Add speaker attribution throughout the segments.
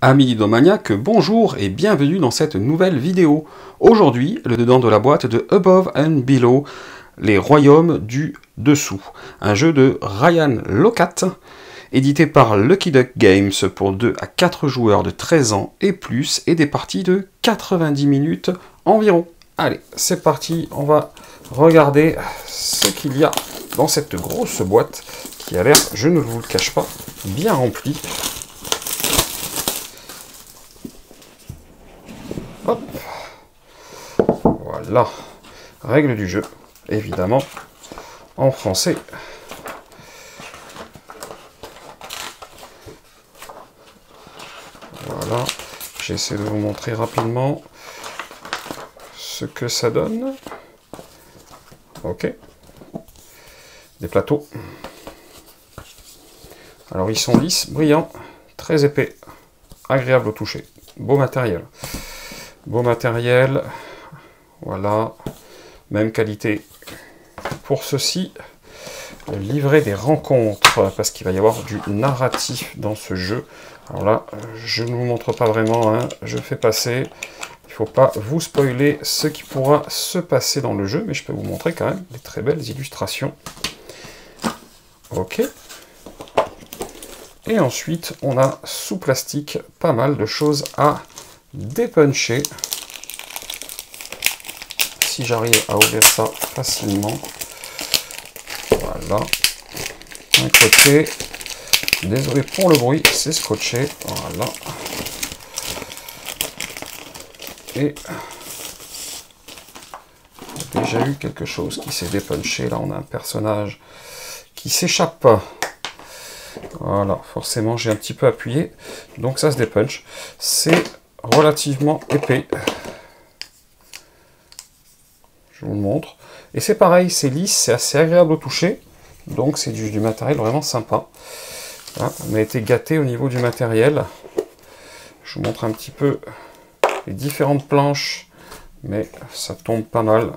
Speaker 1: Amis ludomaniaques, bonjour et bienvenue dans cette nouvelle vidéo. Aujourd'hui, le dedans de la boîte de Above and Below, les royaumes du dessous. Un jeu de Ryan Laukat, édité par Lucky Duck Games pour 2 à 4 joueurs de 13 ans et plus, et des parties de 90 minutes environ. Allez, c'est parti, on va regarder ce qu'il y a dans cette grosse boîte qui a l'air, je ne vous le cache pas, bien remplie. Hop, voilà, règles du jeu, évidemment, en français. Voilà, j'essaie de vous montrer rapidement ce que ça donne. Ok, des plateaux. Alors ils sont lisses, brillants, très épais, agréables au toucher, beau matériel. Beau matériel, voilà, même qualité pour ceci. Le livret des rencontres, parce qu'il va y avoir du narratif dans ce jeu. Alors là, je ne vous montre pas vraiment, hein, je fais passer. Il ne faut pas vous spoiler ce qui pourra se passer dans le jeu, mais je peux vous montrer quand même des très belles illustrations. Ok. Et ensuite, on a sous plastique pas mal de choses à dépuncher. Si j'arrive à ouvrir ça facilement. Voilà. Un côté. Désolé pour le bruit, c'est scotché. Voilà. Et il y a déjà eu quelque chose qui s'est dépunché. Là, on a un personnage qui s'échappe. Voilà, forcément, j'ai un petit peu appuyé. Donc ça se dépunch. C'est relativement épais. Je vous le montre. Et c'est pareil, c'est lisse, c'est assez agréable au toucher. Donc c'est du matériel vraiment sympa. Voilà, on a été gâté au niveau du matériel. Je vous montre un petit peu les différentes planches. Mais ça tombe pas mal.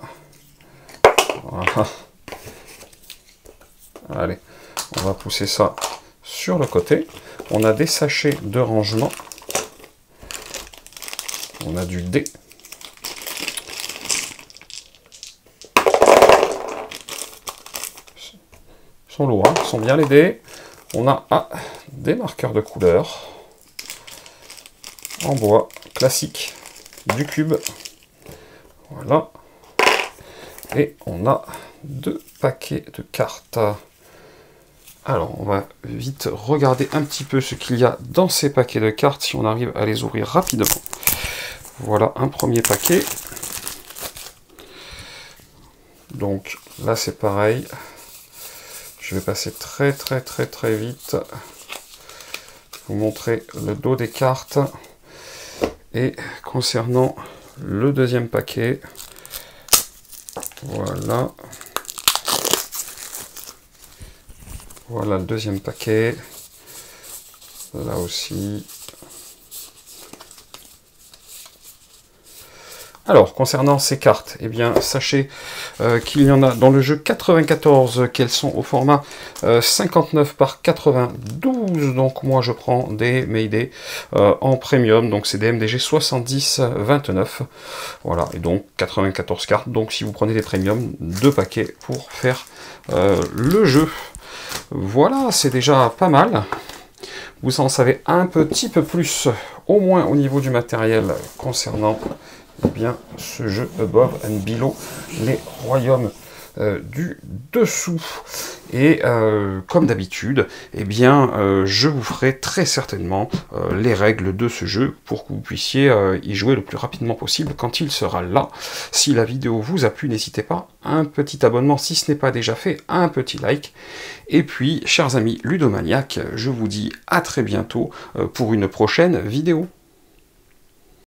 Speaker 1: Voilà. Allez, on va pousser ça sur le côté. On a des sachets de rangement. On a du dé. Ils sont lourds, hein, ils sont bien les dés. On a des marqueurs de couleur en bois classique, du cube. Voilà. Et on a 2 paquets de cartes. Alors, on va vite regarder un petit peu ce qu'il y a dans ces paquets de cartes, si on arrive à les ouvrir rapidement. Voilà un premier paquet. Donc là c'est pareil. Je vais passer très vite. Vous montrer le dos des cartes. Et concernant le deuxième paquet, voilà. Voilà le deuxième paquet. Là aussi. Alors, concernant ces cartes, eh bien, sachez qu'il y en a dans le jeu 94, qu'elles sont au format 59 par 92. Donc, moi, je prends des Mayday en premium. Donc, c'est des MDG 70-29. Voilà, et donc 94 cartes. Donc, si vous prenez des premium, 2 paquets pour faire le jeu. Voilà, c'est déjà pas mal. Vous en savez un petit peu plus, au moins au niveau du matériel, concernant eh bien, ce jeu Above and Below, les royaumes du dessous. Et comme d'habitude, eh bien, je vous ferai très certainement les règles de ce jeu pour que vous puissiez y jouer le plus rapidement possible quand il sera là. Si la vidéo vous a plu, n'hésitez pas, un petit abonnement si ce n'est pas déjà fait, un petit like. Et puis, chers amis ludomaniaques, je vous dis à très bientôt pour une prochaine vidéo.